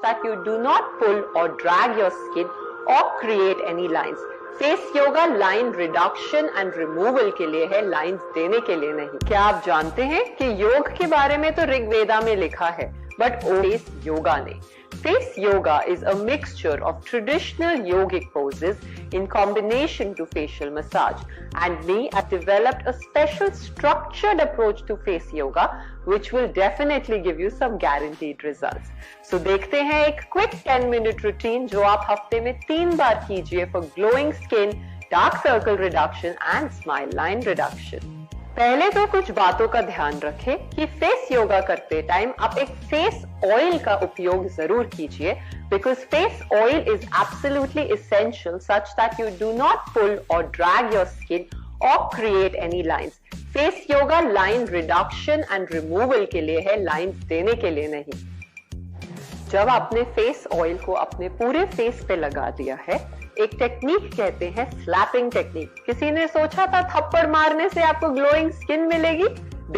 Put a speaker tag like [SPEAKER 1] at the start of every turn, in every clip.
[SPEAKER 1] that you do not pull or drag your skin or create any lines. Face yoga line reduction and removal के लिए है, lines देने के लिए नहीं। क्या आप जानते हैं कि योग के बारे में तो ऋग्वेदा में लिखा है, बट फेस योगा ने। Face yoga is a mixture of traditional yogic poses in combination to facial massage, and me have developed a special structured approach to face yoga which will definitely give you some guaranteed results. So देखते हैं एक quick 10-minute routine जो आप हफ्ते में 3 बार कीजिए for glowing skin, dark circle reduction and smile line reduction. पहले तो कुछ बातों का ध्यान रखें कि फेस योगा करते टाइम आप एक फेस ऑयल का उपयोग जरूर कीजिए, because face oil is absolutely essential such that you do not pull और ड्रैग योर स्किन और create any lines. Face yoga line reduction and removal के लिए है, लाइंस देने के लिए नहीं। जब आपने फेस ऑयल को अपने पूरे फेस पे लगा दिया है, एक टेक्निक कहते हैं स्लैपिंग टेक्निक। किसी ने सोचा था थप्पड़ मारने से आपको ग्लोइंग स्किन मिलेगी?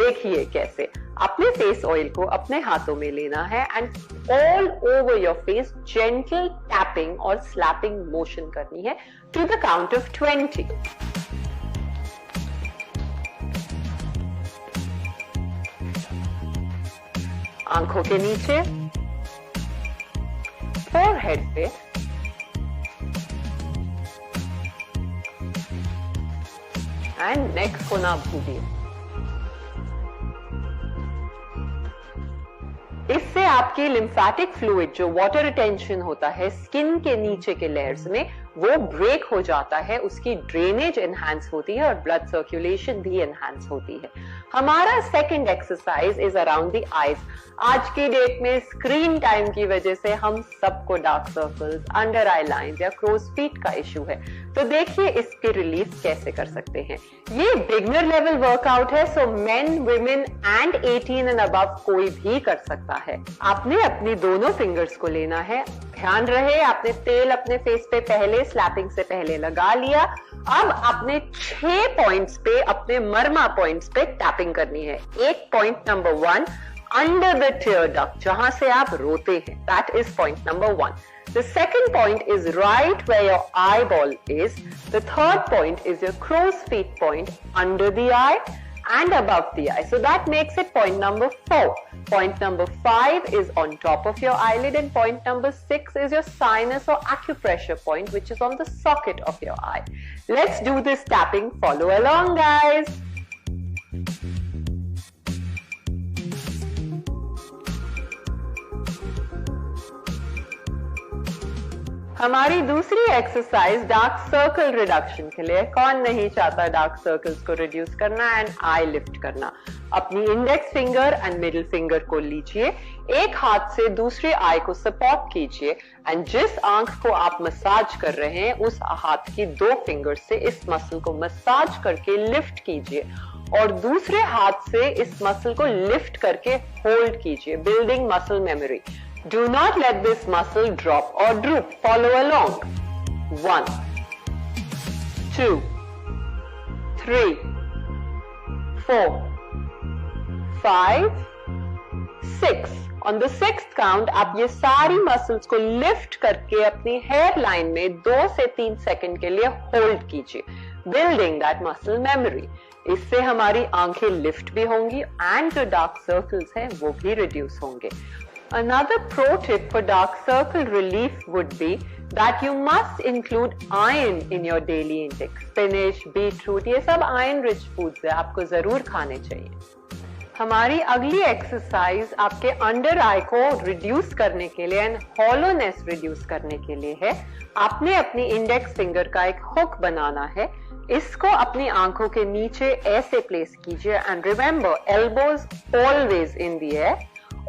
[SPEAKER 1] देखिए कैसे। अपने फेस ऑयल को अपने हाथों में लेना है and all over your face gentle tapping और स्लैपिंग मोशन करनी है टू द काउंट ऑफ 20। आंखों के नीचे, फोरहेड पे, एंड नेक को ना भूलिए। इससे आपकी लिम्फेटिक फ्लूइड जो वाटर रिटेंशन होता है स्किन के नीचे के लेयर्स में, वो ब्रेक हो जाता है, उसकी ड्रेनेज एनहांस होती है और ब्लड सर्कुलेशन भी एनहांस होती है। हमारा second exercise is around the eyes. आज की डेट में स्क्रीन टाइम की वजह से हम सबको डार्क सर्कल्स, अंडर आई लाइंस या क्रोज फीट का इश्यू है, तो देखिए इसकी रिलीफ कैसे कर सकते हैं। ये बिगनर लेवल वर्कआउट है, so main, women and 18 and above कोई भी कर सकता है। आपने अपनी दोनों फिंगर्स को लेना है। ध्यान रहे आपने तेल अपने फेस पे पहले स्लैपिंग से पहले लगा लिया। अब आपने 6 पॉइंट्स पे, अपने मर्मा पॉइंट्स पे टैपिंग करनी है। एक point number 1 under the tear duct, जहां से आप रोते हैं, that is point number 1. The second point is right where your eyeball is. The third point is your crow's feet point under the eye and above the eye. So that makes it point number 4. Point number 5 is on top of your eyelid, and point number 6 is your sinus or acupressure point, which is on the socket of your eye. Let's do this tapping. Follow along, guys. हमारी दूसरी exercise dark circle reduction के लिए। कौन नहीं चाहता dark circles को reduce करना and I lift करना। अपनी index finger and middle finger को लीजिए, एक हाथ से दूसरे आई को सपोर्ट कीजिए एंड जिस आंख को आप मसाज कर रहे हैं उस हाथ की 2 फिंगर से इस मसल को मसाज करके लिफ्ट कीजिए और दूसरे हाथ से इस मसल को लिफ्ट करके होल्ड कीजिए, building muscle memory. Do not let this muscle drop or droop. Follow along. 1, 2, 3, 4, 5, 6. On the 6th count, आप ये सारी मसल्स को लिफ्ट करके अपनी हेयर लाइन में 2 से 3 सेकंड के लिए होल्ड कीजिए, बिल्डिंग दैट मसल मेमोरी। इससे हमारी आंखें लिफ्ट भी होंगी एंड जो डार्क सर्कल्स हैं वो भी रिड्यूस होंगे। Another pro tip for dark circle relief would be that you must include iron in your daily intake. Spinach, beetroot, ये सब iron rich foods है, आपको जरूर खाने चाहिए। हमारी अगली एक्सरसाइज आपके अंडर आई को रिड्यूस करने के लिए एंड हॉलोनेस रिड्यूस करने के लिए है। आपने अपनी इंडेक्स फिंगर का एक हुक बनाना है, इसको अपनी आंखों के नीचे ऐसे प्लेस कीजिए and remember elbows always in the air.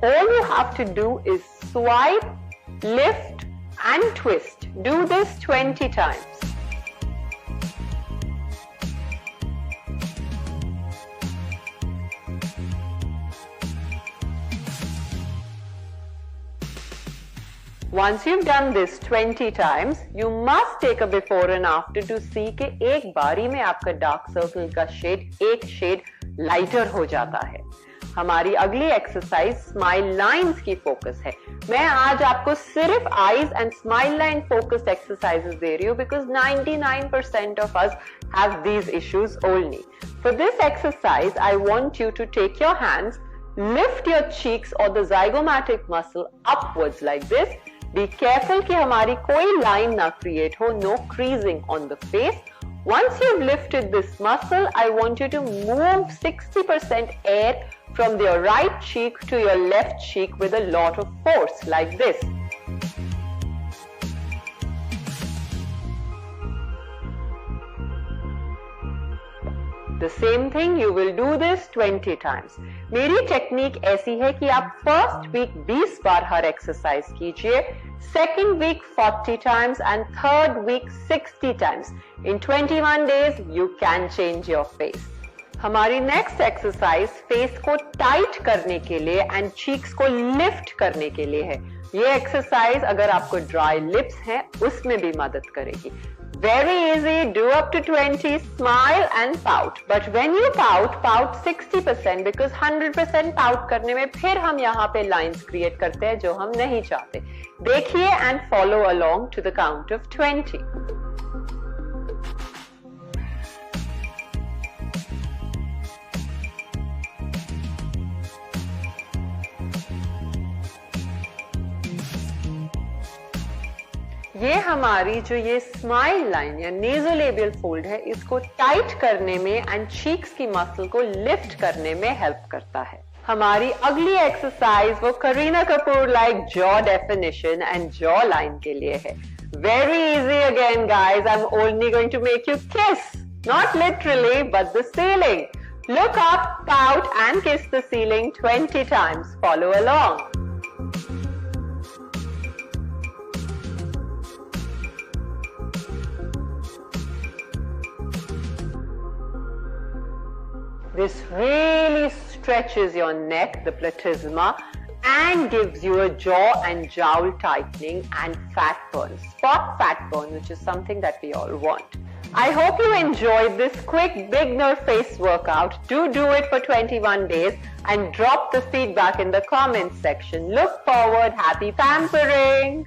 [SPEAKER 1] All you have to do is swipe, lift and twist. Do this 20 times. Once you've done this 20 times, you must take a before and after to see कि एक बारी में आपका dark circle का shade एक shade lighter हो जाता है। हमारी अगली एक्सरसाइज स्माइल लाइंस की फोकस है। मैं आज आपको सिर्फ eyes and smile line focused exercises दे रही हूँ because 99% of us have these issues only. For this exercise I want you to take your hands, lift your cheeks or the zygomatic muscle upwards like this. Be careful कि हमारी कोई line ना create हो, no creasing on the face. Once you've lifted this muscle, I want you to move 60% air from your right cheek to your left cheek with a lot of force like this. The same thing, you will do this 20 times. मेरी technique ऐसी है कि आप first week 20 बार हर exercise कीजिए, second week 40 times and third week 60 times. In 21 days, you can change your face. हमारी next exercise face को टाइट करने के लिए एंड चीक्स को लिफ्ट करने के लिए है। ये एक्सरसाइज अगर आपको ड्राई लिप्स हैं उसमें भी मदद करेगी। Very easy, do up to 20, smile and pout. But when you pout 60% because 100% pout करने में फिर हम यहाँ पे lines create करते हैं जो हम नहीं चाहते। देखिए and follow along to the count of 20. ये हमारी जो ये स्माइल लाइन या नेजोलेबियल फोल्ड है इसको टाइट करने में एंड चीक्स की मसल को लिफ्ट करने में हेल्प करता है। हमारी अगली एक्सरसाइज वो Kareena Kapoor like jaw definition and jaw line के लिए है। Very easy again guys, I am only going to make you kiss, not literally but the ceiling. Look up, pout and kiss the ceiling 20 times. Follow along. This really stretches your neck, the platysma, and gives you a jaw and jowl tightening and fat burn, spot fat burn, which is something that we all want. I hope you enjoyed this quick beginner face workout. Do it for 21 days and drop the feedback in the comments section. Look forward. Happy pampering.